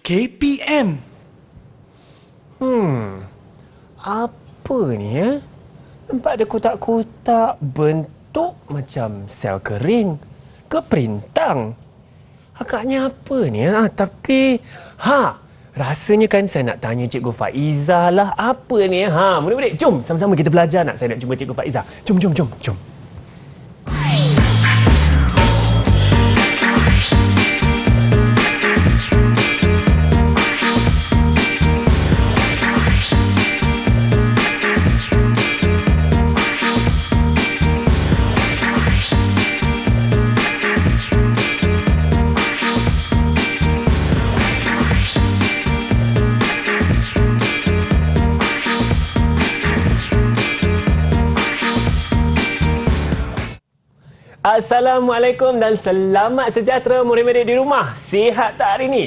KPM. Apa ni ya? Nampak ada kotak-kotak bentuk macam sel kering ke perintang. Agaknya apa ni ya? Tapi rasanya kan saya nak tanya Cikgu Faizah lah. Apa ni ya? Murid-murid, jom sama-sama kita belajar nak. Saya nak jumpa Cikgu Faizah. Jom. Assalamualaikum dan selamat sejahtera murid-murid di rumah. Sihat tak hari ini?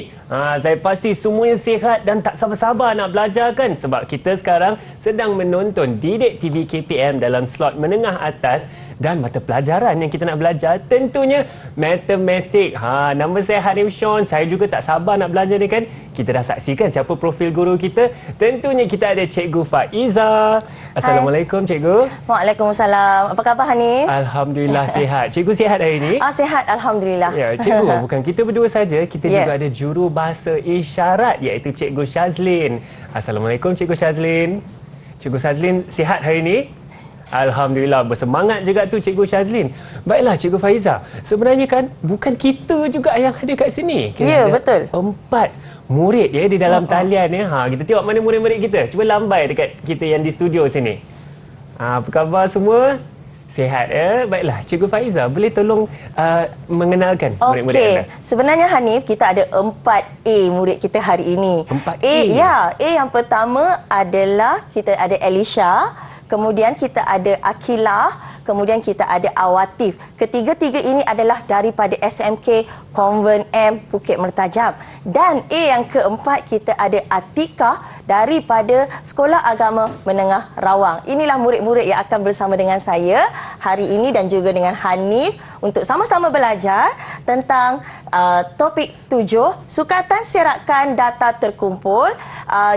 Saya pasti semuanya sihat dan tak sabar-sabar nak belajar kan? Sebab kita sekarang sedang menonton Didik TV KPM dalam slot menengah atas dan mata pelajaran yang kita nak belajar tentunya matematik. Nama saya Hanif Sean. Saya juga tak sabar nak belajar ni kan? Kita dah saksikan siapa profil guru kita. Tentunya kita ada Cikgu Faizah. Assalamualaikum Cikgu. Waalaikumsalam. Apa khabar Hanif? Alhamdulillah sihat. Cikgu sihat hari ini? Sihat Alhamdulillah. Ya, Cikgu, bukan kita berdua saja. Kita juga ada juru bahasa isyarat iaitu Cikgu Shazlin. Assalamualaikum Cikgu Shazlin. Cikgu Shazlin sihat hari ini? Alhamdulillah, bersemangat juga tu Cikgu Shazlin. Baiklah Cikgu Faizah, sebenarnya kan bukan kita juga yang ada kat sini. Ya, betul. 4 murid ya di dalam talian ya. Kita tengok mana murid-murid kita. Cuba lambai dekat kita yang di studio sini. Apa khabar semua? Sihat ya? Baiklah, Cikgu Faizah boleh tolong mengenalkan murid-murid anda? Sebenarnya Hanif, kita ada 4A murid kita hari ini. 4A? A yang pertama adalah kita ada Elisha, kemudian kita ada Akilah, kemudian kita ada Awatif. Ketiga-tiga ini adalah daripada SMK Convent M Bukit Mertajam. Dan A yang keempat kita ada Atika daripada Sekolah Agama Menengah Rawang. Inilah murid-murid yang akan bersama dengan saya hari ini dan juga dengan Hanif untuk sama-sama belajar tentang topik 7, Sukatan Serakan Data Terkumpul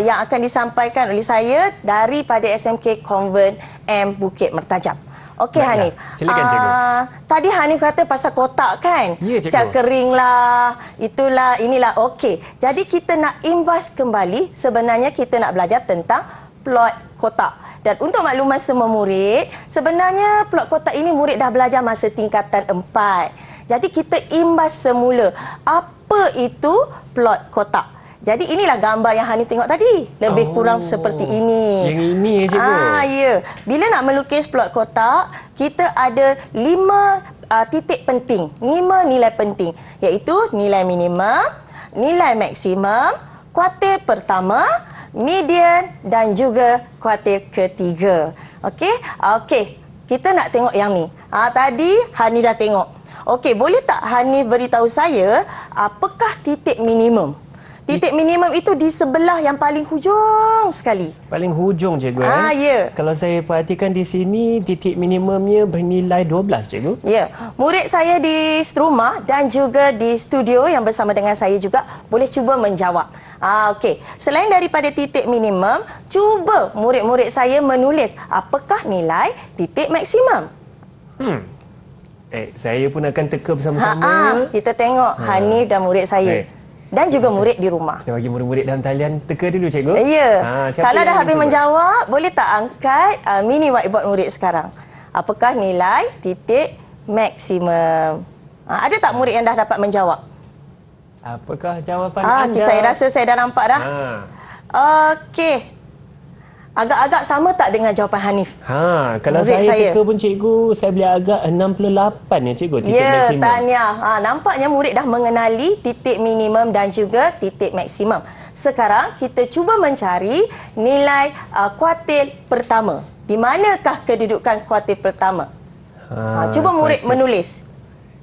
yang akan disampaikan oleh saya daripada SMK Convent M Bukit Mertajam. Okey Hanif. Silakan Cikgu. Tadi Hanif kata pasal kotak kan? Ya, Cikgu. Sel kering lah, itulah, inilah. Okey. Jadi kita nak imbas kembali, sebenarnya kita nak belajar tentang plot kotak. Dan untuk makluman semua murid, sebenarnya plot kotak ini murid dah belajar masa tingkatan 4. Jadi kita imbas semula. Apa itu plot kotak? Jadi inilah gambar yang Hanif tengok tadi. Lebih kurang seperti ini. Yang ini ya Cikgu? Ya. Bila nak melukis plot kotak, kita ada 5 titik penting. 5 nilai penting. Iaitu nilai minimum, nilai maksimum, kuartil pertama, median dan juga kuartil ketiga. Okey. Kita nak tengok yang ni. Tadi Hanif dah tengok. Okey, boleh tak Hanif beritahu saya apakah titik minimum? Titik minimum itu di sebelah yang paling hujung sekali. Paling hujung Cikgu. Ya. Kalau saya perhatikan di sini, titik minimumnya bernilai 12 Cikgu. Ya. Murid saya di rumah dan juga di studio yang bersama dengan saya juga boleh cuba menjawab. Okey. Selain daripada titik minimum, cuba murid-murid saya menulis apakah nilai titik maksimum. Saya pun akan teka bersama-sama. Kita tengok Hanif dan murid saya. Dan juga murid di rumah. Kita bagi murid-murid dalam talian teka dulu Cikgu. Ya. Kalau dah habis menjawab, boleh tak angkat mini whiteboard murid sekarang? Apakah nilai titik maksimum? Ada tak murid yang dah dapat menjawab? Apakah jawapan anda? Saya rasa saya dah nampak dah. Okey. Agak-agak sama tak dengan jawapan Hanif? Kalau saya teka pun Cikgu, saya boleh agak 68 ya Cikgu, titik maksimum. Tahniah. Nampaknya murid dah mengenali titik minimum dan juga titik maksimum. Sekarang kita cuba mencari nilai kuartil pertama. Di manakah kedudukan kuartil pertama? Cuba murid menulis.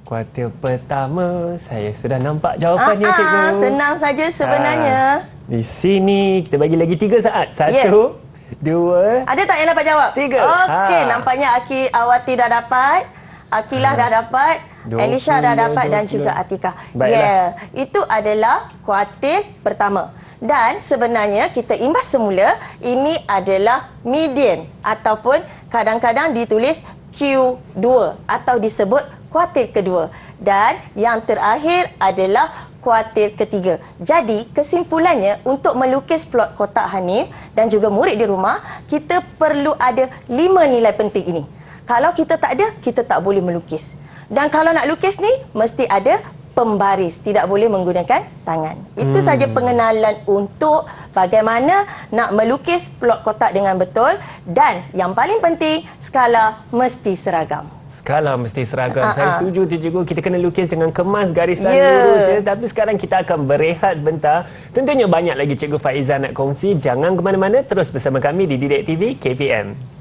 Kuartil pertama, saya sudah nampak jawapannya Cikgu. Senang saja sebenarnya. Di sini kita bagi lagi 3 saat. 1, 2. Ada tak yang dapat jawab? 3. Okey, nampaknya Awati dah dapat. Akilah dah dapat, Elisha dah dapat dan juga Atikah. Baiklah. Itu adalah kuartil pertama. Dan sebenarnya kita imbas semula, ini adalah median ataupun kadang-kadang ditulis Q2 atau disebut kuartil kedua. Dan yang terakhir adalah kuartil ketiga. Jadi kesimpulannya, untuk melukis plot kotak Hanif dan juga murid di rumah, kita perlu ada 5 nilai penting ini. Kalau kita tak ada, kita tak boleh melukis. Dan kalau nak lukis ni, mesti ada pembaris, tidak boleh menggunakan tangan. Itu saja pengenalan untuk bagaimana nak melukis plot kotak dengan betul, dan yang paling penting, skala mesti seragam. Skala mesti seragam. Saya setuju tu cikgu, kita kena lukis dengan kemas, garisan Ya. lurus ya. Tapi sekarang kita akan berehat sebentar. Tentunya banyak lagi Cikgu Faiza nak kongsi. Jangan ke mana-mana, terus bersama kami di Didik TV KPM.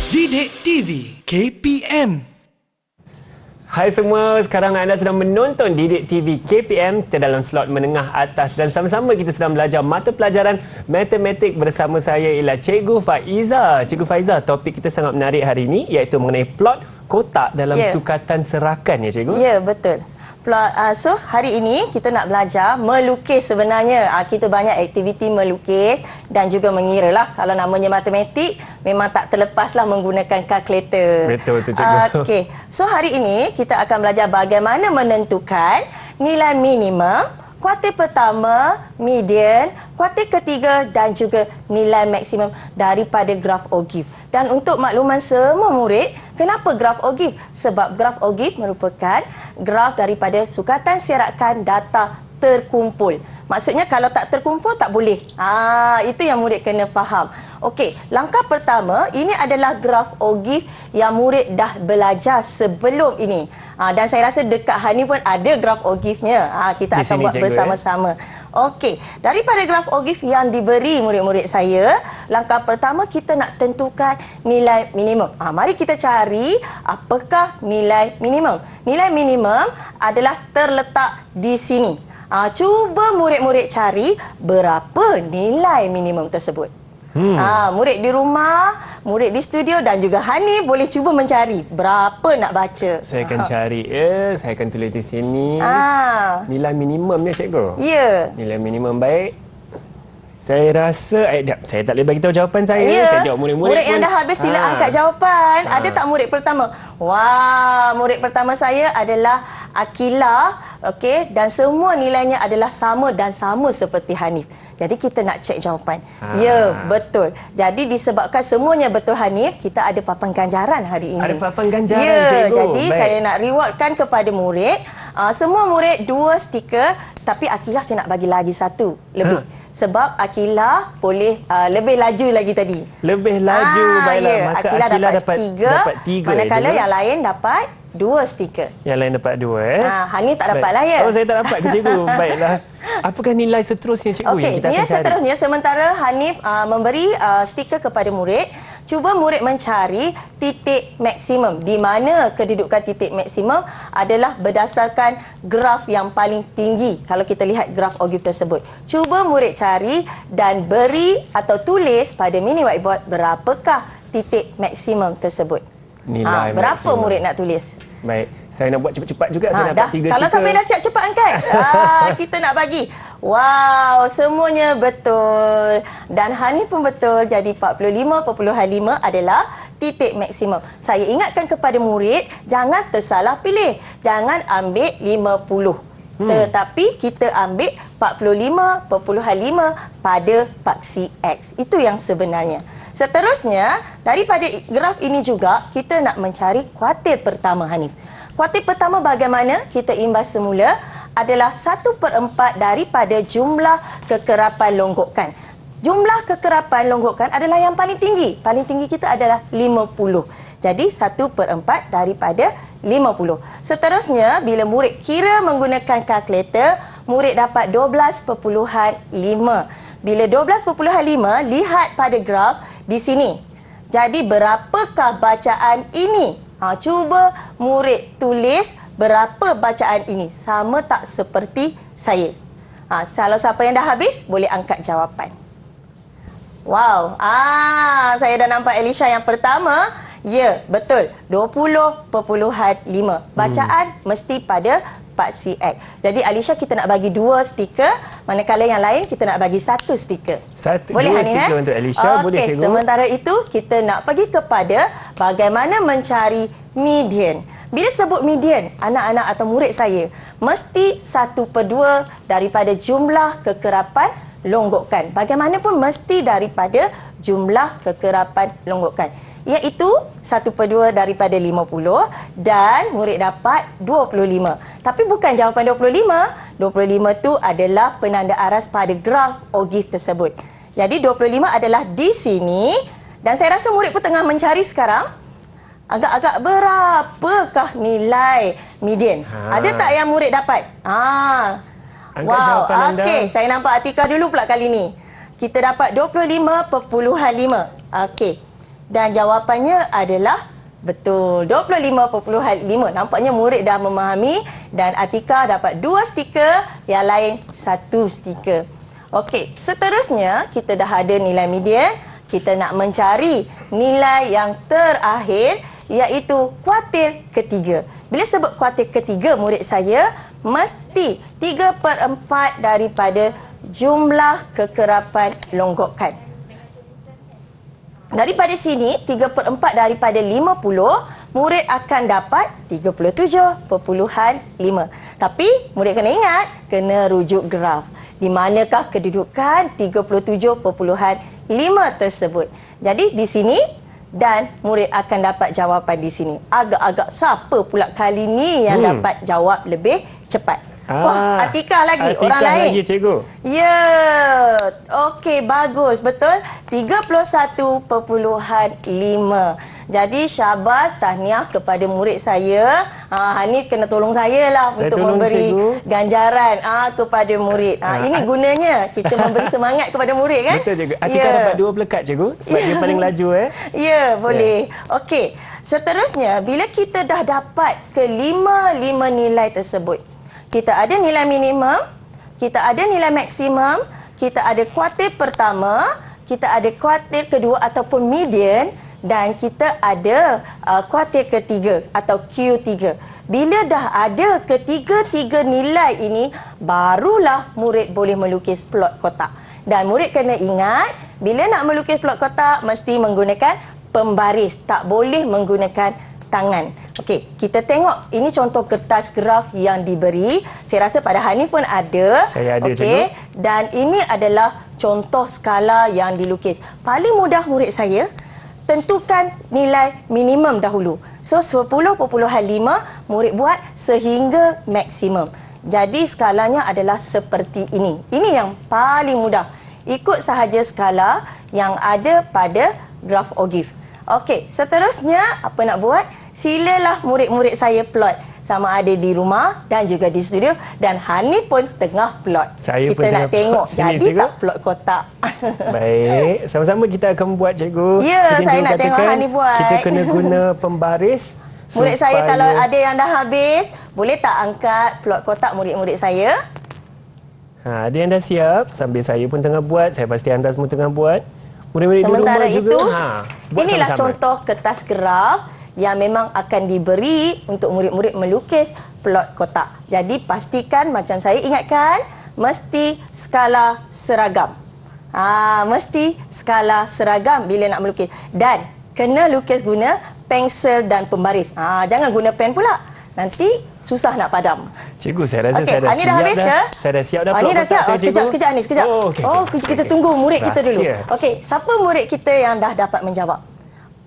Didik TV KPM. Hai semua, sekarang anda sedang menonton Didik TV KPM. Kita dalam slot menengah atas dan sama-sama kita sedang belajar mata pelajaran matematik bersama saya ialah Cikgu Faiza. Cikgu Faiza, topik kita sangat menarik hari ini iaitu mengenai plot kotak dalam sukatan serakan ya Cikgu? Ya, betul. So, hari ini kita nak belajar melukis sebenarnya. Kita banyak aktiviti melukis dan juga mengira lah. Kalau namanya matematik, memang tak terlepaslah menggunakan kalkulator. Betul tu Cikgu. Okey. So, hari ini kita akan belajar bagaimana menentukan nilai minimum, kuartil pertama, median, kuartil ketiga dan juga nilai maksimum daripada graf Ogive. Dan untuk makluman semua murid, kenapa graf Ogive? Sebab graf Ogive merupakan graf daripada sukatan serakan data terkumpul. Maksudnya kalau tak terkumpul tak boleh. Itu yang murid kena faham. Okey, langkah pertama, ini adalah graf Ogive yang murid dah belajar sebelum ini. Dan saya rasa dekat Hani pun ada graf Ogive-nya. Kita akan buat bersama-sama. Okey, daripada graf Ogive yang diberi murid-murid saya, langkah pertama kita nak tentukan nilai minimum. Mari kita cari apakah nilai minimum. Nilai minimum adalah terletak di sini. Cuba murid-murid cari berapa nilai minimum tersebut. Murid di rumah, murid di studio dan juga Hani boleh cuba mencari berapa nak baca. Saya akan cari. Saya akan tulis di sini. Nilai minimumnya Cikgu? Ya. Nilai minimum baik. Saya rasa, saya tak boleh bagi tahu jawapan saya. Saya jawab murid-murid Murid yang dah habis sila angkat jawapan. Ada tak murid pertama? Wah, murid pertama saya adalah Akilah. Okey, dan semua nilainya adalah sama dan sama seperti Hanif. Jadi kita nak cek jawapan. Ya, betul. Jadi disebabkan semuanya betul Hanif, kita ada papan ganjaran hari ini. Ada papan ganjaran ya, Cikgu. jadi saya nak rewardkan kepada murid. Semua murid 2 stiker, tapi Akilah saya nak bagi lagi 1 lebih. Sebab Akilah boleh lebih laju lagi tadi. Lebih laju, baiklah. Ya. Maka Akilah dapat 3. Manakala je, yang lain dapat 2 stiker. Yang lain dapat 2 Hani tak dapat lah ya. Oh, saya tak dapat ke Cikgu? Baiklah. Apakah nilai seterusnya Cikgu yang kita akan nilai cari? seterusnya sementara Hanif memberi stiker kepada murid, cuba murid mencari titik maksimum. Di mana kedudukan titik maksimum adalah berdasarkan graf yang paling tinggi. Kalau kita lihat graf Ogive tersebut. Cuba murid cari dan beri atau tulis pada mini whiteboard berapakah titik maksimum tersebut. Nilai berapa maksimum. murid nak tulis? Baik, saya nak buat cepat-cepat juga. Saya dapat 3 stiker. Kalau sampai dah siap cepat angkat. Kita nak bagi. Wow, semuanya betul. Dan Hani pun betul. Jadi 45.5 adalah titik maksimum. Saya ingatkan kepada murid, jangan tersalah pilih. Jangan ambil 50. Tetapi kita ambil 45.5 pada paksi X. Itu yang sebenarnya. Seterusnya, daripada graf ini juga, kita nak mencari kuartil pertama Hanif. Kuartil pertama bagaimana? Kita imbas semula adalah 1/4 daripada jumlah kekerapan longgokan. Jumlah kekerapan longgokan adalah yang paling tinggi. Paling tinggi kita adalah 50. Jadi 1/4 daripada 50. Seterusnya, bila murid kira menggunakan kalkulator, murid dapat 12.5. Bila 12.5, lihat pada graf di sini. Jadi berapakah bacaan ini? Cuba murid tulis berapa bacaan ini. Sama tak seperti saya? Kalau siapa yang dah habis, boleh angkat jawapan. Wow, saya dah nampak Elisha yang pertama. Ya, betul. 20.5. Bacaan mesti pada Pak CX. Jadi Alisha kita nak bagi 2 stiker, manakala yang lain kita nak bagi 1 stiker. Boleh 2 Hanif? stiker untuk Alisha, boleh cikgu. Sementara itu kita nak pergi kepada bagaimana mencari median. Bila sebut median, anak-anak atau murid saya mesti 1/2 daripada jumlah kekerapan longgokan. Bagaimanapun mesti daripada jumlah kekerapan longgokan, iaitu 1/2 daripada 50 dan murid dapat 25. Tapi bukan jawapan 25. 25 tu adalah penanda aras pada graf Ogive tersebut. Jadi 25 adalah di sini dan saya rasa murid pun tengah mencari sekarang agak-agak berapakah nilai median. Ada tak yang murid dapat? Wow, okey, saya nampak Atika dulu pula kali ni. Kita dapat 25.5. Okey. Dan jawapannya adalah betul, 25.5. Nampaknya murid dah memahami dan Atika dapat 2 stiker, yang lain 1 stiker. Okey, seterusnya kita dah ada nilai median. Kita nak mencari nilai yang terakhir, iaitu kuartil ketiga. Bila sebut kuartil ketiga, murid saya mesti 3/4 daripada jumlah kekerapan longgokan. Daripada sini, 3/4 daripada 50, murid akan dapat 37.5. Tapi, murid kena ingat, kena rujuk graf. Di manakah kedudukan 37.5 tersebut. Jadi, di sini dan murid akan dapat jawapan di sini. Agak-agak siapa pula kali ni yang dapat jawab lebih cepat? Wah, Atika lagi, Atika orang lain. lagi, cikgu. Ya, okey, bagus, betul. 31.5. Jadi syabas, tahniah kepada murid saya. Hanif kena tolong saya lah untuk memberi ganjaran kepada murid. Ini gunanya kita memberi semangat kepada murid kan? Betul cikgu. Atika dapat 2 pelekat cikgu sebab dia paling laju Ya, boleh. Okey, seterusnya bila kita dah dapat ke 5 nilai tersebut, kita ada nilai minimum, kita ada nilai maksimum, kita ada kuartil pertama, kita ada kuartil kedua ataupun median, dan kita ada kuartil ketiga atau Q3. Bila dah ada ketiga-tiga nilai ini, barulah murid boleh melukis plot kotak. Dan murid kena ingat, bila nak melukis plot kotak, mesti menggunakan pembaris. Tak boleh menggunakan tangan. Okey, kita tengok ini contoh kertas graf yang diberi. Saya rasa pada Hanif pun ada. Saya ada, okey, dan ini adalah contoh skala yang dilukis. Paling mudah murid saya, tentukan nilai minimum dahulu. So 10.5 murid buat sehingga maksimum. Jadi skalanya adalah seperti ini. Ini yang paling mudah. Ikut sahaja skala yang ada pada graf Ogive. Okey, seterusnya apa nak buat? Silalah murid-murid saya plot. Sama ada di rumah dan juga di studio. Dan Hanif pun tengah plot. Saya kita nak tengok jadi cikgu tak plot kotak. Baik, sama-sama kita akan buat cikgu. Ya, saya nak tengok Hanif buat. Kita kena guna pembaris. Murid saya kalau ada yang dah habis, boleh tak angkat plot kotak murid-murid saya? Ada yang dah siap. Sambil saya pun tengah buat. Saya pasti anda semua tengah buat. Murid-murid di rumah Sementara itu, juga. inilah sama-sama contoh kertas graf yang memang akan diberi untuk murid-murid melukis plot kotak. Jadi pastikan macam saya ingatkan, mesti skala seragam. Mesti skala seragam bila nak melukis. Dan kena lukis guna pensel dan pembaris. Jangan guna pen pula. Nanti susah nak padam. Cikgu, saya rasa saya dah siap dah. Habis ke? Saya dah siap dah Ini dah siap. saya, Sekejap ni, sekejap. Kita tunggu murid kita dulu. Okey, siapa murid kita yang dah dapat menjawab?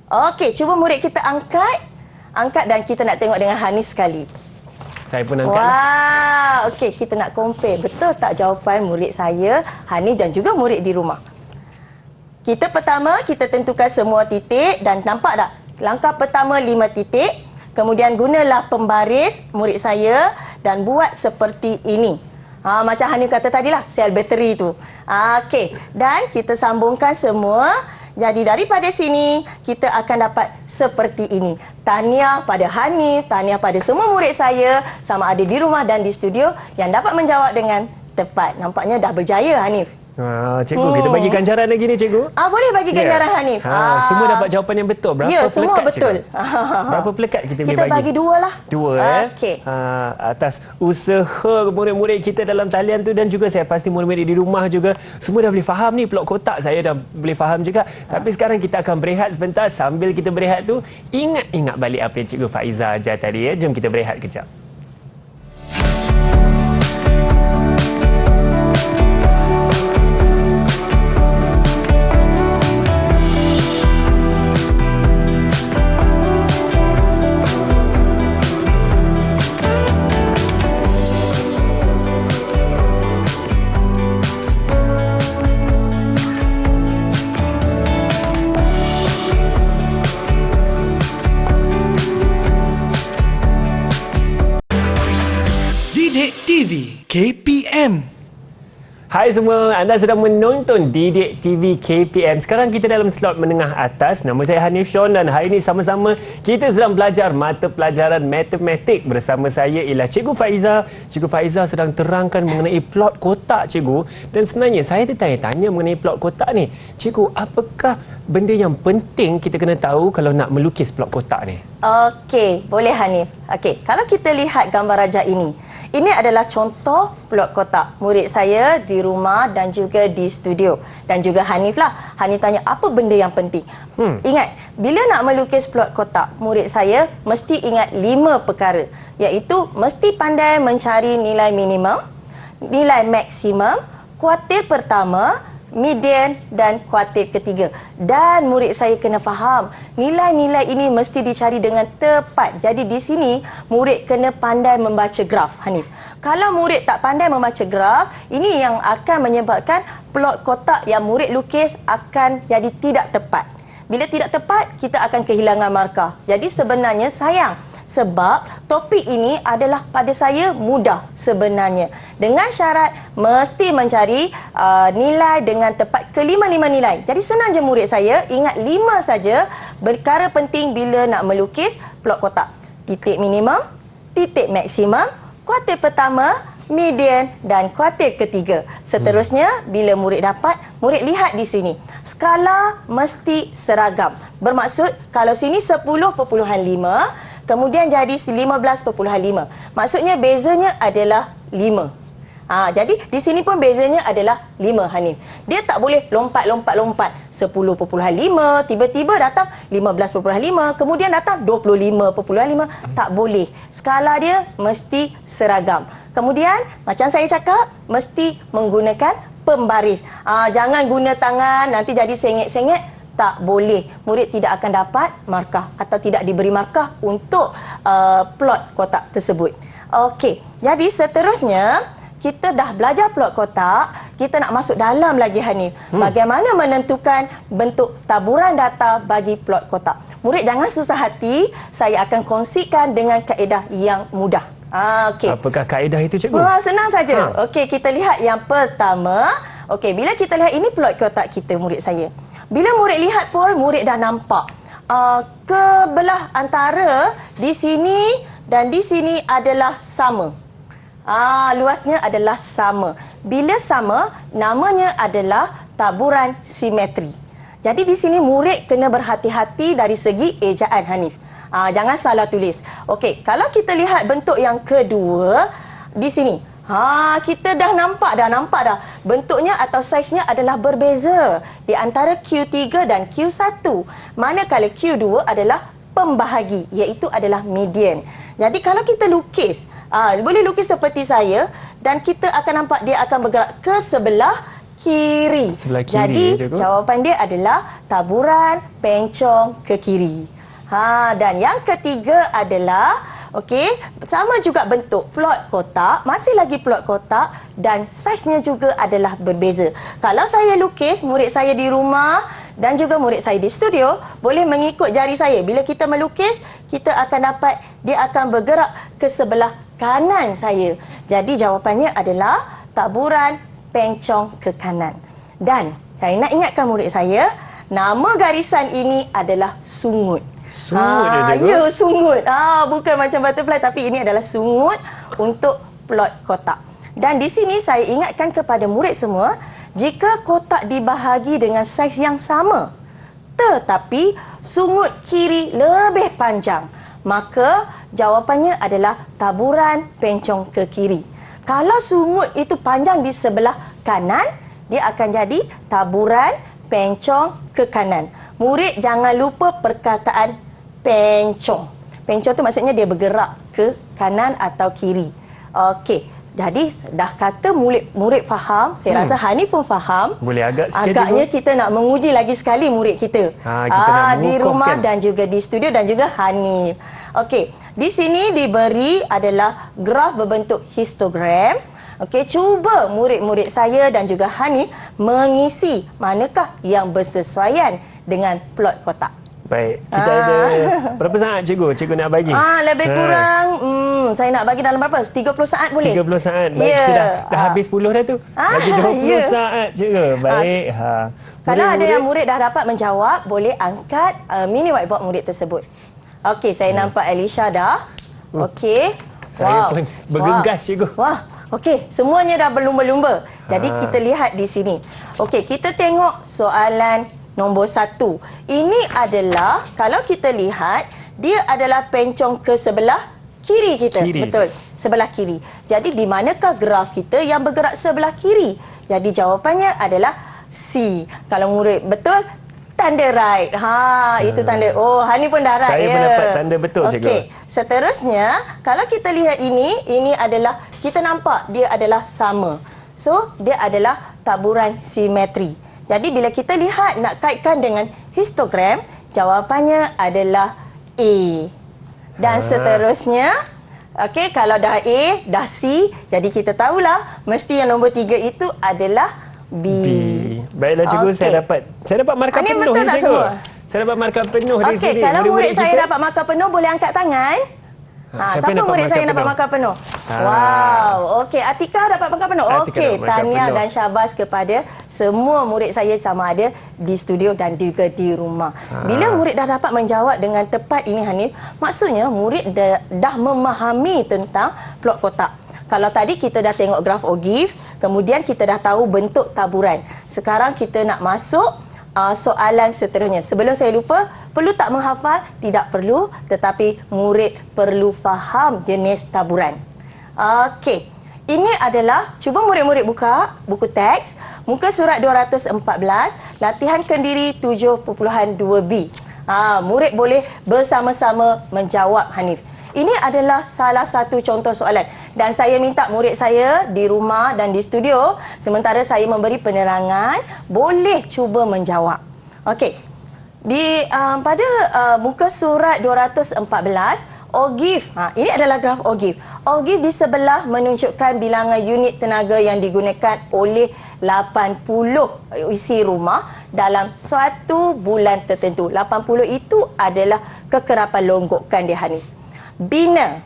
Okey, cuba murid kita angkat. Angkat dan kita nak tengok dengan Hanif sekali. Saya pun angkat. Wah, okey, kita nak compare. Betul tak jawapan murid saya, Hanif dan juga murid di rumah? Kita pertama, kita tentukan semua titik dan nampak tak? Langkah pertama 5 titik. Kemudian gunalah pembaris murid saya dan buat seperti ini. Macam Hanif kata tadilah, sel bateri tu. Okey. Dan kita sambungkan semua. Jadi daripada sini, kita akan dapat seperti ini. Tahniah pada Hanif, tahniah pada semua murid saya, sama ada di rumah dan di studio, yang dapat menjawab dengan tepat. Nampaknya dah berjaya, Hanif. Cikgu, kita bagi ganjaran lagi ni, cikgu. Boleh bagi ganjaran, Hanif. Semua dapat jawapan yang betul. Berapa ya, semua pelekat, betul. Berapa pelekat kita boleh bagi? Kita bagi 2 lah. 2, Okey. Atas usaha murid-murid kita dalam talian tu, dan juga saya pasti murid-murid di rumah juga semua dah boleh faham ni plot kotak. Saya dah boleh faham juga. Tapi sekarang kita akan berehat sebentar. Sambil kita berehat tu, ingat balik apa yang Cikgu Faiza ajar tadi. Jom kita berehat kejap. Didik TV KPM. Hai semua, anda sedang menonton Didik TV KPM. Sekarang kita dalam slot menengah atas. Nama saya Hanif Sean dan hari ini sama-sama kita sedang belajar mata pelajaran matematik. Bersama saya ialah Cikgu Faiza. Cikgu Faiza sedang terangkan mengenai plot kotak, Cikgu. Dan sebenarnya saya tertanya-tanya mengenai plot kotak ni. Cikgu, apakah benda yang penting kita kena tahu kalau nak melukis plot kotak ni? Okey, boleh Hanif. Okey, kalau kita lihat gambar rajah ini. Ini adalah contoh plot kotak murid saya di rumah dan juga di studio. Dan juga Hanif lah. Hanif tanya apa benda yang penting. Ingat, bila nak melukis plot kotak, murid saya mesti ingat 5 perkara. Iaitu mesti pandai mencari nilai minimum, nilai maksimum, kuartil pertama, median dan kuartil ketiga. Dan murid saya kena faham, nilai-nilai ini mesti dicari dengan tepat. Jadi di sini, murid kena pandai membaca graf, Hanif. Kalau murid tak pandai membaca graf, ini yang akan menyebabkan plot kotak yang murid lukis akan jadi tidak tepat. Bila tidak tepat, kita akan kehilangan markah. Jadi sebenarnya sayang. Sebab topik ini adalah pada saya mudah sebenarnya. Dengan syarat mesti mencari nilai dengan tepat ke 5 nilai. Jadi senang je murid saya, ingat 5 saja perkara penting bila nak melukis plot kotak. Titik minimum, titik maksimum, kuartil pertama, median dan kuartil ketiga. Seterusnya, bila murid dapat, murid lihat di sini. Skala mesti seragam. Bermaksud, kalau sini 10.5, kemudian jadi 15.5. Maksudnya bezanya adalah 5. Jadi di sini pun bezanya adalah 5, Hanif. Dia tak boleh lompat. 10.5, tiba-tiba datang 15.5, kemudian datang 25.5. Tak boleh. Skala dia mesti seragam. Kemudian, macam saya cakap, mesti menggunakan pembaris. Jangan guna tangan, nanti jadi sengit-sengit. Tak boleh. Murid tidak akan dapat markah atau tidak diberi markah untuk plot kotak tersebut. Okey, jadi seterusnya kita dah belajar plot kotak, kita nak masuk dalam lagi, Hanif. Bagaimana menentukan bentuk taburan data bagi plot kotak. Murid jangan susah hati, saya akan kongsikan dengan kaedah yang mudah. Okey. Apakah kaedah itu, Cikgu? Senang saja. Okey, kita lihat yang pertama. Okey, bila kita lihat ini plot kotak kita, murid saya. Bila murid lihat pun, murid dah nampak kebelah antara di sini dan di sini adalah sama. Luasnya adalah sama. Bila sama, namanya adalah taburan simetri. Jadi di sini murid kena berhati-hati dari segi ejaan, Hanif. Jangan salah tulis. Okey, kalau kita lihat bentuk yang kedua di sini. Kita dah nampak dah. Bentuknya atau saiznya adalah berbeza di antara Q3 dan Q1. Manakala Q2 adalah pembahagi, iaitu adalah median. Jadi kalau kita lukis, boleh lukis seperti saya dan kita akan nampak dia akan bergerak ke sebelah kiri. Jadi jawapan dia adalah taburan pencong ke kiri. Dan yang ketiga adalah Okey, sama juga bentuk plot kotak, masih lagi plot kotak dan saiznya juga adalah berbeza. Kalau saya lukis, murid saya di rumah dan juga murid saya di studio boleh mengikut jari saya. Bila kita melukis, kita akan dapat dia akan bergerak ke sebelah kanan saya. Jadi jawapannya adalah taburan pencong ke kanan. Dan saya nak ingatkan murid saya, nama garisan ini adalah sungut. Sungut je, cikgu? Ya, sungut. Bukan macam butterfly tapi ini adalah sungut untuk plot kotak. Dan di sini saya ingatkan kepada murid semua, jika kotak dibahagi dengan saiz yang sama tetapi sungut kiri lebih panjang, maka jawapannya adalah taburan pencong ke kiri. Kalau sungut itu panjang di sebelah kanan, dia akan jadi taburan pencong ke kanan. Murid jangan lupa perkataan pencong. Pencong tu maksudnya dia bergerak ke kanan atau kiri. Okey. Jadi dah kata murid faham, saya rasa Hanif pun faham. Boleh agak sikit. Agaknya kita nak menguji lagi sekali murid kita. Kita nak di rumah mengukuhkan. dan juga di studio dan juga Hanif. Okey, di sini diberi adalah graf berbentuk histogram. Okey, cuba murid-murid saya dan juga Hanif mengisi manakah yang bersesuaian dengan plot kotak. Baik, kita ada berapa saat cikgu? Cikgu nak bagi? Lebih kurang saya nak bagi dalam berapa? 30 saat boleh? 30 saat. Baik, Ya. kita dah habis 10 dah tu. Lagi 20 ya. saat cikgu. Baik. Kalau ada yang murid dah dapat menjawab, boleh angkat mini whiteboard murid tersebut. Okey, saya nampak Elisha dah. Okey. Saya pun bergegas, cikgu. Wah, okey, semuanya dah berlumba-lumba. Jadi kita lihat di sini. Okey, kita tengok soalan nombor 1. Ini adalah, kalau kita lihat, dia adalah pencong ke sebelah kiri kita. Kiri. Betul, sebelah kiri. Jadi di manakah graf kita yang bergerak sebelah kiri? Jadi jawapannya adalah C. Kalau murid betul, tanda right. Itu tanda. Oh, Hani pun dah right. Saya pun dapat tanda betul, cikgu. Okey. Seterusnya, kalau kita lihat ini adalah, kita nampak dia adalah sama. So, dia adalah taburan simetri. Jadi bila kita lihat nak kaitkan dengan histogram, jawapannya adalah A. Dan seterusnya, okey, kalau dah A, dah C, jadi kita tahulah mesti yang nombor 3 itu adalah B. Baiklah cikgu, Okey. saya dapat markah Ini penuh betul ni tak cikgu. semua? Saya dapat markah penuh di Okey, sini. kalau murid saya kita- dapat markah penuh, boleh angkat tangan. siapa Siapa yang dapat murid saya yang markah dapat penuh? markah penuh? Wow. Okey, Atika dapat markah penuh. Atika Okey, dapat markah tahniah penuh. dan syabas kepada semua murid saya sama ada di studio dan juga di rumah. Bila murid dah dapat menjawab dengan tepat ini Hanif, maksudnya murid dah memahami tentang plot kotak. Kalau tadi kita dah tengok graf Ogif, kemudian kita dah tahu bentuk taburan. Sekarang kita nak masuk soalan seterusnya. Sebelum saya lupa, perlu tak menghafal? Tidak perlu, tetapi murid perlu faham jenis taburan. Okey. Ini adalah, cuba murid-murid buka buku teks, muka surat 214, latihan kendiri 7.2b. Murid boleh bersama-sama menjawab Hanif. Ini adalah salah satu contoh soalan. Dan saya minta murid saya di rumah dan di studio, sementara saya memberi penerangan, boleh cuba menjawab. Okey. Pada muka surat 214, Ogif. Ini adalah graf Ogif. Ogif di sebelah menunjukkan bilangan unit tenaga yang digunakan oleh 80 isi rumah dalam suatu bulan tertentu. 80 itu adalah kekerapan longgokan dia Hanif. Bina.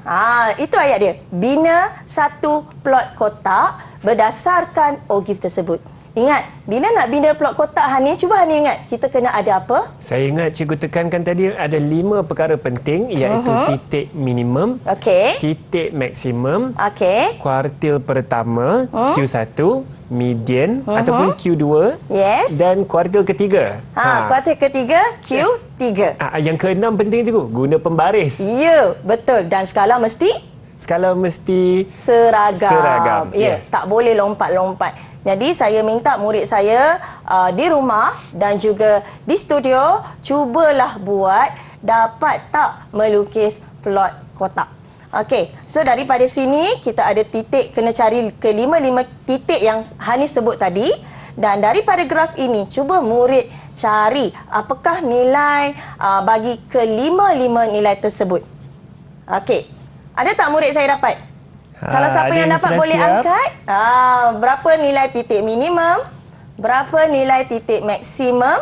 Itu ayat dia. Bina satu plot kotak berdasarkan Ogif tersebut. Ingat, bila nak bina plot kotak Hani, cuba Hani ingat, kita kena ada apa? Saya ingat cikgu tekankan tadi ada 5 perkara penting, iaitu titik minimum, Okey. titik maksimum, Okey. kuartil pertama, Q1, median ataupun Q2 Yes. dan kuartil ketiga. Kuartil ketiga, Q3. Yang keenam penting cikgu, guna pembaris. Ya, betul. Dan skala mesti Skala mesti seragam. Ya, yes. tak boleh lompat-lompat. Jadi saya minta murid saya di rumah dan juga di studio, cubalah buat dapat tak melukis plot kotak. Okey, so daripada sini kita ada titik, kena cari ke 5 titik yang Hanif sebut tadi. Dan daripada graf ini, cuba murid cari apakah nilai bagi ke 5 nilai tersebut. Okey. Ada tak murid saya dapat? Kalau siapa ada yang dapat sudah boleh siap. angkat. Berapa nilai titik minimum? Berapa nilai titik maksimum?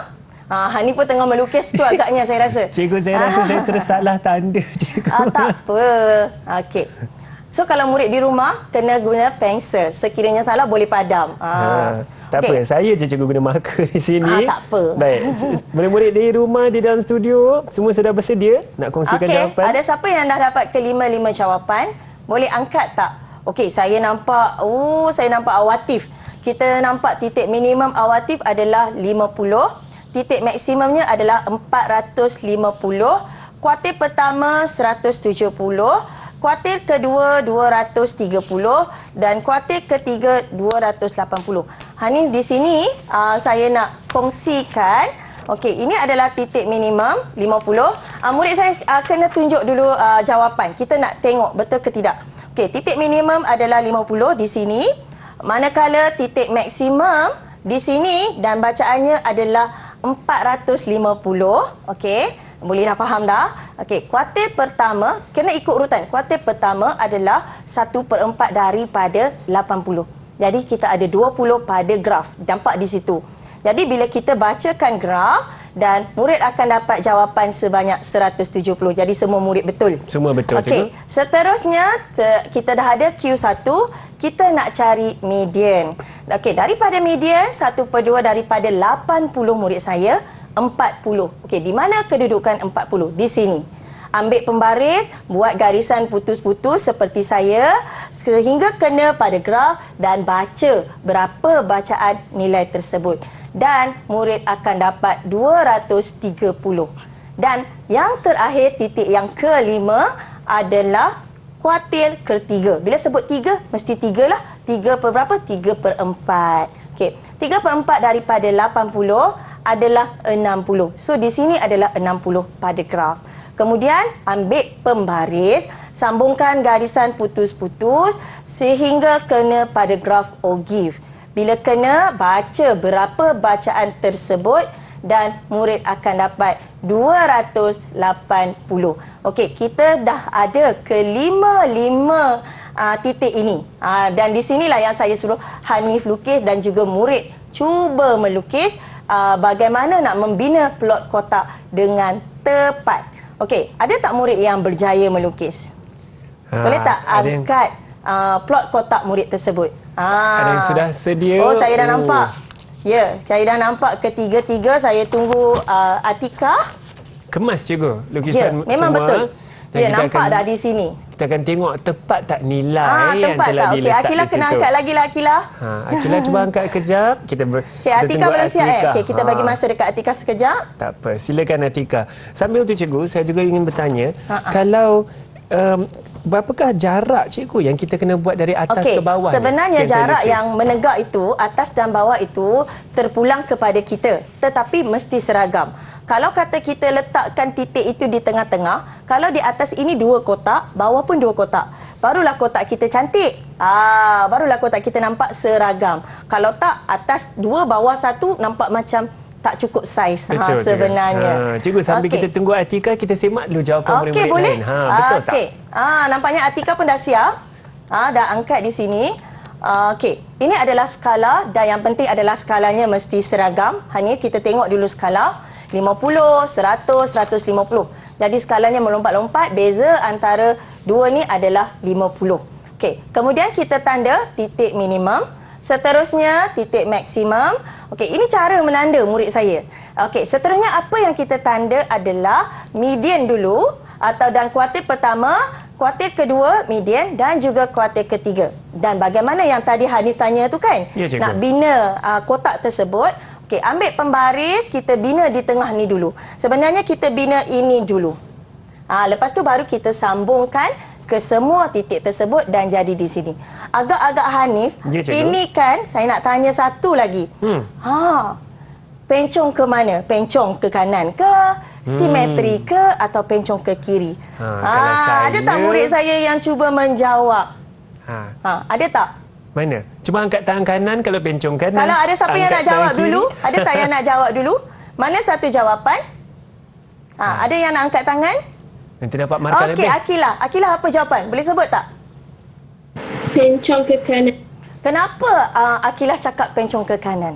Hani pun tengah melukis tu agaknya saya rasa. Cikgu, saya rasa saya tersalah tanda, cikgu. Tak apa. Okey. So kalau murid di rumah kena guna pensel. Sekiranya salah boleh padam. Tak apa, saya je cikgu guna marker di sini. Tak apa. Baik, murid-murid di rumah, di dalam studio, semua sudah bersedia nak kongsikan jawapan? Ada siapa yang dah dapat ke-5 jawapan? Boleh angkat tak? Okey, saya nampak awatif. Kita nampak titik minimum awatif adalah 50. Titik maksimumnya adalah 450. Kuartil pertama 170. Kuartil kedua 230 dan kuartil ketiga 280. Hanif di sini saya nak kongsikan. Okey, ini adalah titik minimum 50. Murid saya kena tunjuk dulu jawapan. Kita nak tengok betul ke tidak. Okey, titik minimum adalah 50 di sini. Manakala titik maksimum di sini dan bacaannya adalah 450. Okey, boleh dah faham dah? Okey, kuartil pertama, kena ikut urutan. Kuartil pertama adalah 1/4 daripada 80. Jadi kita ada 20 pada graf. Nampak di situ. Jadi bila kita bacakan graf dan murid akan dapat jawapan sebanyak 170. Jadi semua murid betul. Semua betul, Okey, cikgu. seterusnya kita dah ada Q1. Kita nak cari median. Okey, daripada median 1/2 daripada 80 murid saya 40. Okey, di mana kedudukan 40? Di sini. Ambil pembaris, buat garisan putus-putus seperti saya sehingga kena pada graf dan baca berapa bacaan nilai tersebut. Dan murid akan dapat 230. Dan yang terakhir, titik yang kelima adalah kuartil ketiga. Bila sebut 3, mesti 3 lah. 3 per berapa? 3/4. Okey, 3/4 daripada 80 adalah 60. So di sini adalah 60 pada graf. Kemudian ambil pembaris, sambungkan garisan putus-putus sehingga kena pada graf ogive. Bila kena, baca berapa bacaan tersebut dan murid akan dapat 280. Okey, kita dah ada kelima titik ini. Dan di sinilah yang saya suruh Hanif lukis dan juga murid cuba melukis bagaimana nak membina plot kotak dengan tepat. Okey, ada tak murid yang berjaya melukis? Boleh tak angkat plot kotak murid tersebut? Ada yang sudah sedia. Oh, saya dah nampak. Ya, saya dah nampak ketiga-tiga. Saya tunggu Atika. Kemas, cikgu, lukisan memang semua. betul. Dan Ya, kita nampak dah di sini. Kita akan tengok tepat tak nilai yang tepat telah tak? Okey, diletak Akilah di situ. kena angkat lagi lah, Akilah. Akilah cuba angkat kejap. Kita Atika tunggu belum siap Atika. Okey, kita bagi masa dekat Atika sekejap. Tak apa, silakan Atika. Sambil tu cikgu, saya juga ingin bertanya, kalau berapakah jarak cikgu yang kita kena buat dari atas ke bawah? Sebenarnya ni, jarak yang menegak itu, atas dan bawah itu terpulang kepada kita. Tetapi mesti seragam. Kalau kata kita letakkan titik itu di tengah-tengah, kalau di atas ini 2 kotak, bawah pun 2 kotak. Barulah kotak kita cantik. Barulah kotak kita nampak seragam. Kalau tak, atas 2, bawah 1 nampak macam tak cukup saiz sebenarnya. Cikgu, sambil kita tunggu Atika, kita semak dulu jawapan murid-murid boleh. lain. Betul tak? Nampaknya Atika pun dah siap. Dah angkat di sini. Okey, ini adalah skala dan yang penting adalah skalanya mesti seragam. Hanya kita tengok dulu skala 50, 100, 150. Jadi skalanya melompat-lompat, beza antara dua ni adalah 50. Okey, kemudian kita tanda titik minimum, seterusnya titik maksimum. Okey, ini cara menanda murid saya. Okey, seterusnya apa yang kita tanda adalah median dulu dan kuartil pertama, kuartil kedua median dan juga kuartil ketiga. Dan bagaimana yang tadi Hanif tanya tu kan? Ya, cikgu. Nak bina kotak tersebut. Okey, ambil pembaris, kita bina di tengah ni dulu. Sebenarnya kita bina ini dulu. Lepas tu baru kita sambungkan ke semua titik tersebut dan jadi di sini. Agak-agak Hanif, Ya, cikgu. ini kan saya nak tanya satu lagi. Pencong ke mana? Pencong ke kanan ke? Simetri ke atau pencong ke kiri? Ada tak murid saya yang cuba menjawab? Ada tak? Mana? Cuba angkat tangan kanan kalau pencong kanan. Kalau ada siapa yang nak jawab dulu? Ada tak yang nak jawab dulu? Mana satu jawapan? Ada yang nak angkat tangan? Nanti dapat markah Okey, lebih. Akilah. Akilah apa jawapan? Boleh sebut tak? Pencong ke kanan. Kenapa Akilah cakap pencong ke kanan?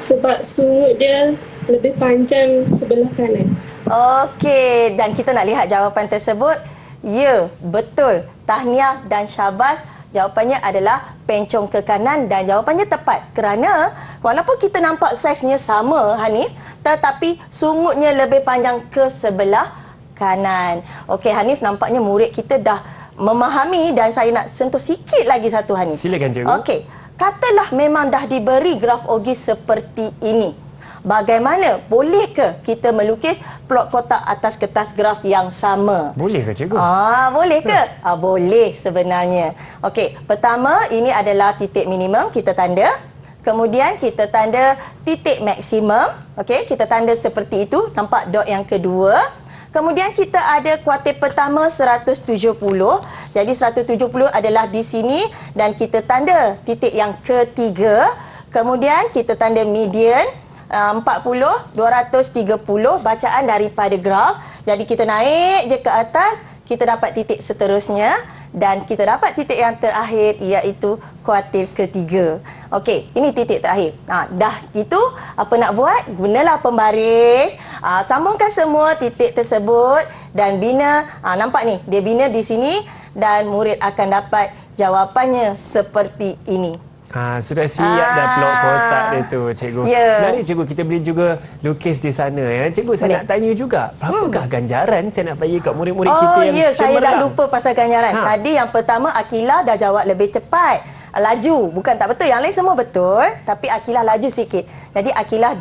Sebab sungut dia lebih panjang sebelah kanan. Okey, dan kita nak lihat jawapan tersebut. Ya, betul. Tahniah dan syabas. Jawapannya adalah pencong ke kanan dan jawapannya tepat kerana walaupun kita nampak saiznya sama, Hanif, tetapi sungutnya lebih panjang ke sebelah kanan. Okey, Hanif, nampaknya murid kita dah memahami dan saya nak sentuh sikit lagi satu, Hanif. Silakan, cikgu. Okey, katalah memang dah diberi graf ogif seperti ini. Bagaimana? Boleh ke kita melukis plot kotak atas kertas graf yang sama? Boleh ke, cikgu? Boleh ke? Boleh sebenarnya. Okey, pertama ini adalah titik minimum, kita tanda. Kemudian kita tanda titik maksimum. Okey, kita tanda seperti itu. Nampak dot yang kedua. Kemudian kita ada kuartil pertama 170. Jadi 170 adalah di sini dan kita tanda titik yang ketiga. Kemudian kita tanda median 40, 230 bacaan daripada graf. Jadi kita naik je ke atas, kita dapat titik seterusnya dan kita dapat titik yang terakhir iaitu kuartil ketiga. Okey, ini titik terakhir. Dah itu, apa nak buat? Gunalah pembaris. Sambungkan semua titik tersebut dan bina. Nampak ni, dia bina di sini dan murid akan dapat jawapannya seperti ini. Sudah siap dah plot kotak dia tu, cikgu. Ya. Menarik, cikgu. Kita boleh juga lukis di sana. Ya. Cikgu, saya Boleh. nak tanya juga. Berapakah ganjaran saya nak bagi kat murid-murid kita yang Ya, saya dah cemerlang? lupa pasal ganjaran. Tadi yang pertama Akilah dah jawab lebih cepat. Laju. Bukan tak betul. Yang lain semua betul. Tapi Akilah laju sikit. Jadi Akilah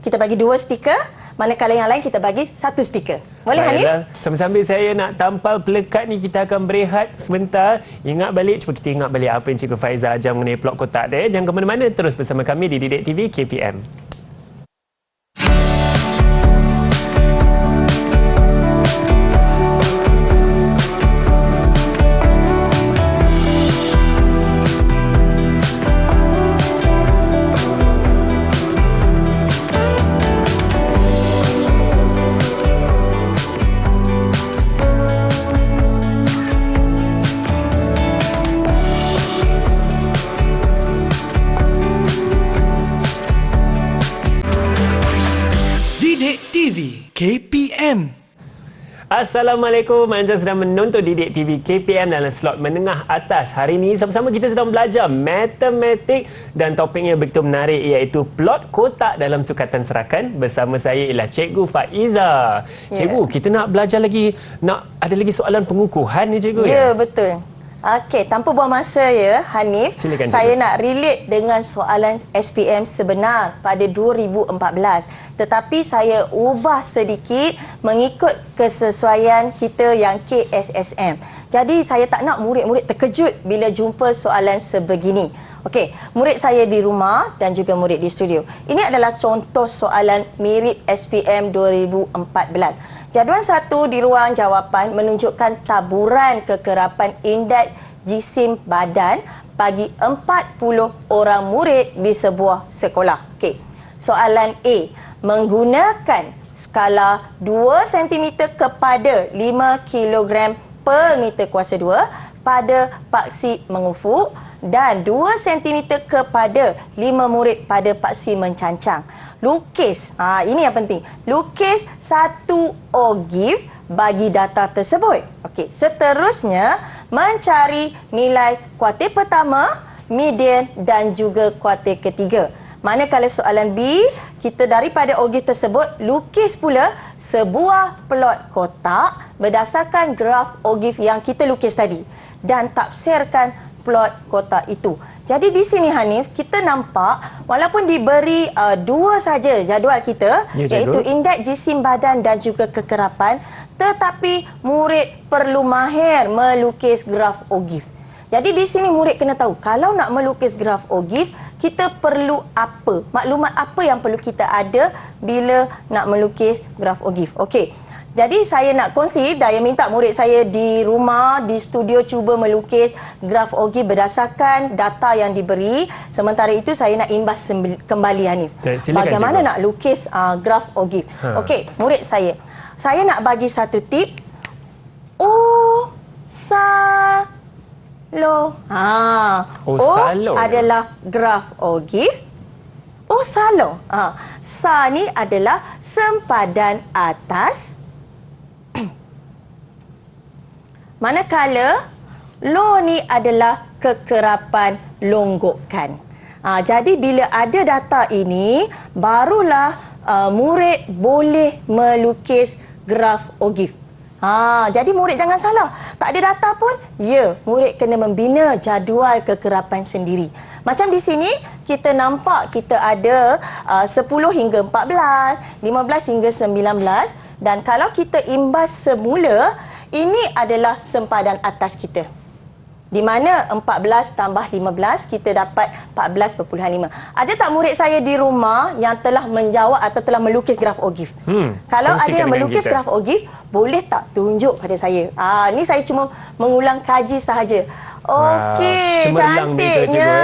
kita bagi 2 stiker. Manakala yang lain kita bagi 1 stiker. Boleh, Hanif? Baiklah. Sambil-sambil saya nak tampal pelekat ni, kita akan berehat sebentar. Cuba kita ingat balik apa yang Cikgu Faizal ajar mengenai plot kotak dia. Jangan ke mana-mana, terus bersama kami di Didik TV KPM. Didik TV KPM. Assalamualaikum, anda sedang menonton Didik TV KPM dalam slot menengah atas. Hari ini sama-sama kita sedang belajar matematik dan topiknya begitu menarik iaitu plot kotak dalam sukatan serakan. Bersama saya ialah Cikgu Faiza. Cikgu, kita nak belajar lagi, ada lagi soalan pengukuhan ni, Cikgu. Ya, betul. Okey, tanpa buang masa ya, Hanif. Silakan, saya cikgu. nak relate dengan soalan SPM sebenar pada 2014. Tetapi saya ubah sedikit mengikut kesesuaian kita yang KSSM. Jadi saya tak nak murid-murid terkejut bila jumpa soalan sebegini. Okey, murid saya di rumah dan juga murid di studio. Ini adalah contoh soalan mirip SPM 2014. Jadual 1 di ruang jawapan menunjukkan taburan kekerapan indeks jisim badan bagi 40 orang murid di sebuah sekolah. Okey. Soalan A, menggunakan skala 2 cm kepada 5 kg per meter kuasa 2 pada paksi mengufuk dan 2 cm kepada 5 murid pada paksi mencancang. Lukis, ini yang penting. Lukis satu ogif bagi data tersebut. Okey, seterusnya mencari nilai kuartil pertama, median dan juga kuartil ketiga. Manakala soalan B, kita daripada ogif tersebut lukis pula sebuah plot kotak berdasarkan graf ogif yang kita lukis tadi dan tafsirkan plot kotak itu. Jadi di sini, Hanif, kita nampak walaupun diberi dua saja jadual kita, iaitu indeks jisim badan dan juga kekerapan, tetapi murid perlu mahir melukis graf ogif. Jadi di sini murid kena tahu, kalau nak melukis graf ogif, kita perlu apa? Maklumat apa yang perlu kita ada bila nak melukis graf ogif? Okey. Jadi saya nak kongsi, saya minta murid saya di rumah, di studio cuba melukis graf ogif berdasarkan data yang diberi. Sementara itu saya nak imbas kembali, Hanif. Silakan, bagaimana cikgu nak lukis graf ogif. Okey, murid saya. saya nak bagi satu tip. O, sa, lo. Salo adalah graf ogive. O, sa, lo. Sa ni adalah sempadan atas. Manakala lo ni adalah kekerapan longgokan. Jadi bila ada data ini, barulah murid boleh melukis graf ogive. Jadi murid jangan salah. Tak ada data pun, murid kena membina jadual kekerapan sendiri. Macam di sini, kita nampak kita ada 10 hingga 14, 15 hingga 19. Dan kalau kita imbas semula, ini adalah sempadan atas kita. Di mana 14 tambah 15, kita dapat 14.5. Ada tak murid saya di rumah yang telah menjawab atau telah melukis graf ogive? Kalau ada yang melukis graf ogive, boleh tak tunjuk pada saya? Ni saya cuma mengulang kaji sahaja. Okey, cantiknya.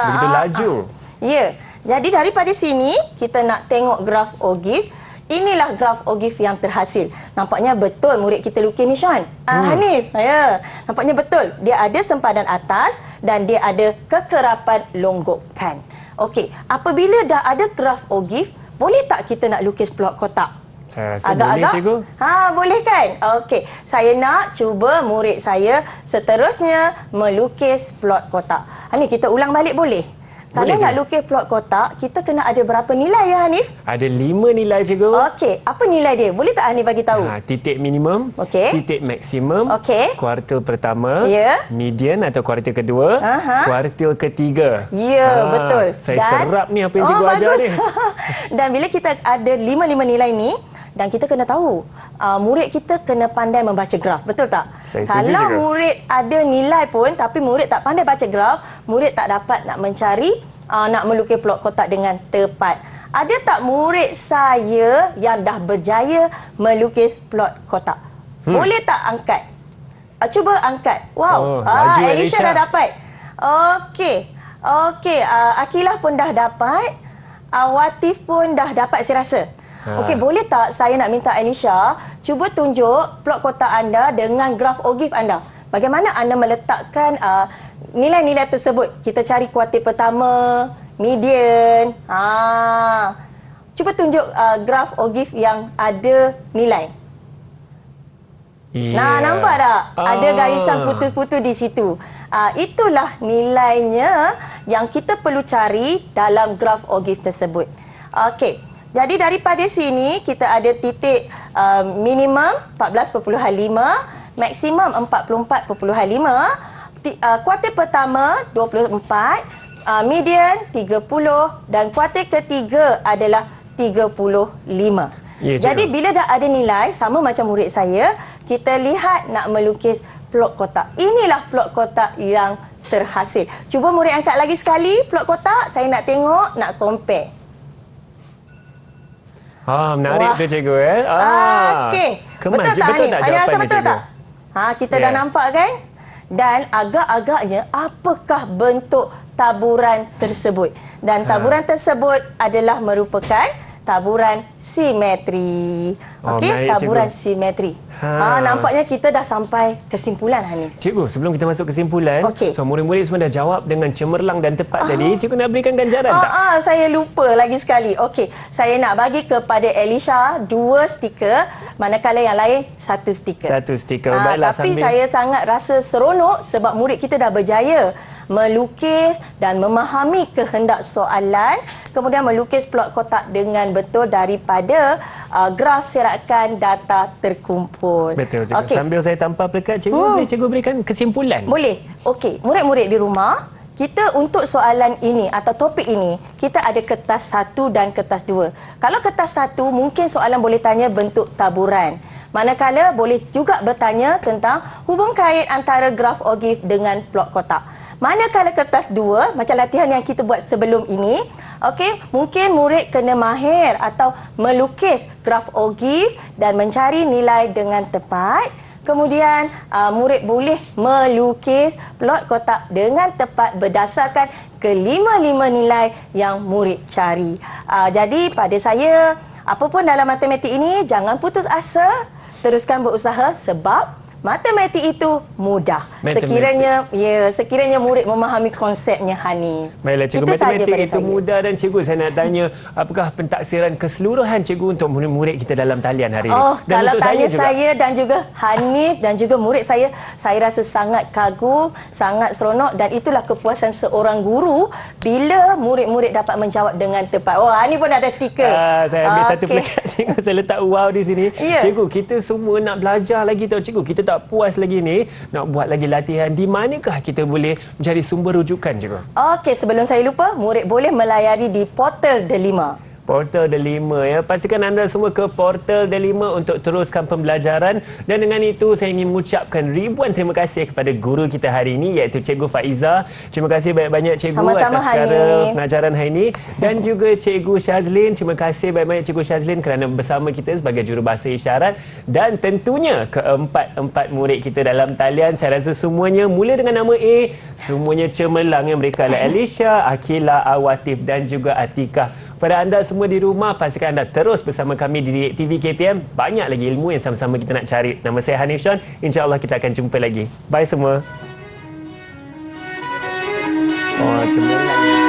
Begitu laju. Ya. Jadi daripada sini, kita nak tengok graf ogive. Inilah graf ogive yang terhasil. Nampaknya betul murid kita lukis ni, Sean. Hanif. Ya. Nampaknya betul. Dia ada sempadan atas dan dia ada kekerapan longgokan. Okey, apabila dah ada graf ogive, boleh tak kita nak lukis plot kotak? Saya rasa boleh, cikgu. Boleh kan? Okey, saya nak cuba murid saya seterusnya melukis plot kotak. Hanif, kita ulang balik boleh? Kalau nak lukis plot kotak, kita kena ada berapa nilai ya, Hanif? Ada 5 nilai, cikgu. Okey, apa nilai dia? Boleh tak Hanif bagi tahu? Titik minimum, titik maksimum, kuartil pertama, median atau kuartil kedua, kuartil ketiga. Ya, betul. Saya serap ni apa yang cikgu ajar ni. Dan bila kita ada 5 nilai ni, dan kita kena tahu, murid kita kena pandai membaca graf. Betul tak? Kalau murid ada nilai pun, tapi murid tak pandai baca graf, murid tak dapat nak mencari, nak melukis plot kotak dengan tepat. Ada tak murid saya yang dah berjaya melukis plot kotak? Boleh tak angkat? Cuba angkat. Wow, Elisha dah dapat. Okey. Akilah pun dah dapat. Awatif pun dah dapat, saya rasa. Okey, boleh tak saya nak minta Elisha cuba tunjuk plot kotak anda dengan graf ogive anda. Bagaimana anda meletakkan nilai-nilai tersebut? Kita cari kuartil pertama, median. Cuba tunjuk graf ogive yang ada nilai. Nampak tak? Ada garisan putus-putus di situ. Itulah nilainya yang kita perlu cari dalam graf ogive tersebut. Okey. Jadi daripada sini kita ada titik minimum 14.5, maksimum 44.5, kuartil pertama 24, median 30 dan kuartil ketiga adalah 35. Jadi bila dah ada nilai sama macam murid saya, kita lihat nak melukis plot kotak. Inilah plot kotak yang terhasil. Cuba murid angkat lagi sekali plot kotak, saya nak tengok, nak compare. Menarik tu cikgu Okey. Betul tak Hanif? Ada rasa betul tak? Kita dah nampak kan? Dan agak-agaknya apakah bentuk taburan tersebut? Dan taburan tersebut adalah merupakan taburan simetri. Okey, taburan simetri. Nampaknya kita dah sampai kesimpulan, Hanif. Cikgu, sebelum kita masuk kesimpulan, so murid-murid semua dah jawab dengan cemerlang dan tepat tadi. Cikgu nak berikan ganjaran tak? Saya lupa lagi sekali. Okey, saya nak bagi kepada Elisha 2 stiker, manakala yang lain 1 stiker. 1 stiker. Baiklah, tapi saya sangat rasa seronok sebab murid kita dah berjaya melukis dan memahami kehendak soalan, kemudian melukis plot kotak dengan betul daripada graf serakan data terkumpul. Betul, cikgu. Okay. Sambil saya tampar pelekat, cikgu, boleh cikgu berikan kesimpulan? Boleh. Okey, murid-murid di rumah, kita untuk soalan ini atau topik ini, kita ada kertas 1 dan kertas 2. Kalau kertas 1, mungkin soalan boleh tanya bentuk taburan. Manakala boleh juga bertanya tentang hubung kait antara graf ogive dengan plot kotak. Manakala kertas 2, macam latihan yang kita buat sebelum ini, okey, mungkin murid kena mahir atau melukis graf ogive dan mencari nilai dengan tepat. Kemudian murid boleh melukis plot kotak dengan tepat berdasarkan kelima-lima nilai yang murid cari. Jadi pada saya, Apa pun dalam matematik ini, jangan putus asa. Teruskan berusaha sebab matematik itu mudah. Sekiranya murid memahami konsepnya, Hani. Baiklah, cikgu, Itu saja matematik pada itu saya. mudah. Dan cikgu, saya nak tanya, apakah pentaksiran keseluruhan cikgu untuk murid-murid kita dalam talian hari ini? Oh, Dan kalau untuk tanya juga. saya dan juga Hanif dan juga murid saya rasa sangat kagum, sangat seronok, dan itulah kepuasan seorang guru bila murid-murid dapat menjawab dengan tepat. Oh, Hanif pun ada stiker. Saya ambil satu plekat, cikgu. Saya letak wow di sini. Ya. Cikgu, kita semua nak belajar lagi tau, cikgu. Kita tak puas lagi ni, nak buat lagi latihan. Di manakah kita boleh mencari sumber rujukan, cikgu? Okey, sebelum saya lupa, murid boleh melayari di portal Delima. Portal Delima, ya. Pastikan anda semua ke Portal Delima untuk teruskan pembelajaran. Dan dengan itu, saya ingin mengucapkan ribuan terima kasih kepada guru kita hari ini, iaitu Cikgu Faiza. Terima kasih banyak-banyak, Cikgu, Sama-sama, atas segala Hanif. pengajaran hari ini. Dan juga Cikgu Syazlin. Terima kasih banyak-banyak, Cikgu Syazlin, kerana bersama kita sebagai jurubahasa isyarat. Dan tentunya keempat-empat murid kita dalam talian. Saya rasa semuanya mula dengan nama A. Semuanya cemerlang. Mereka adalah Alicia, Akila, Awatif dan juga Atikah. Pada anda semua di rumah, pastikan anda terus bersama kami di TV KPM. Banyak lagi ilmu yang sama-sama kita nak cari. Nama saya Hanif Sean. InsyaAllah kita akan jumpa lagi. Bye semua. Oh, cemerlang.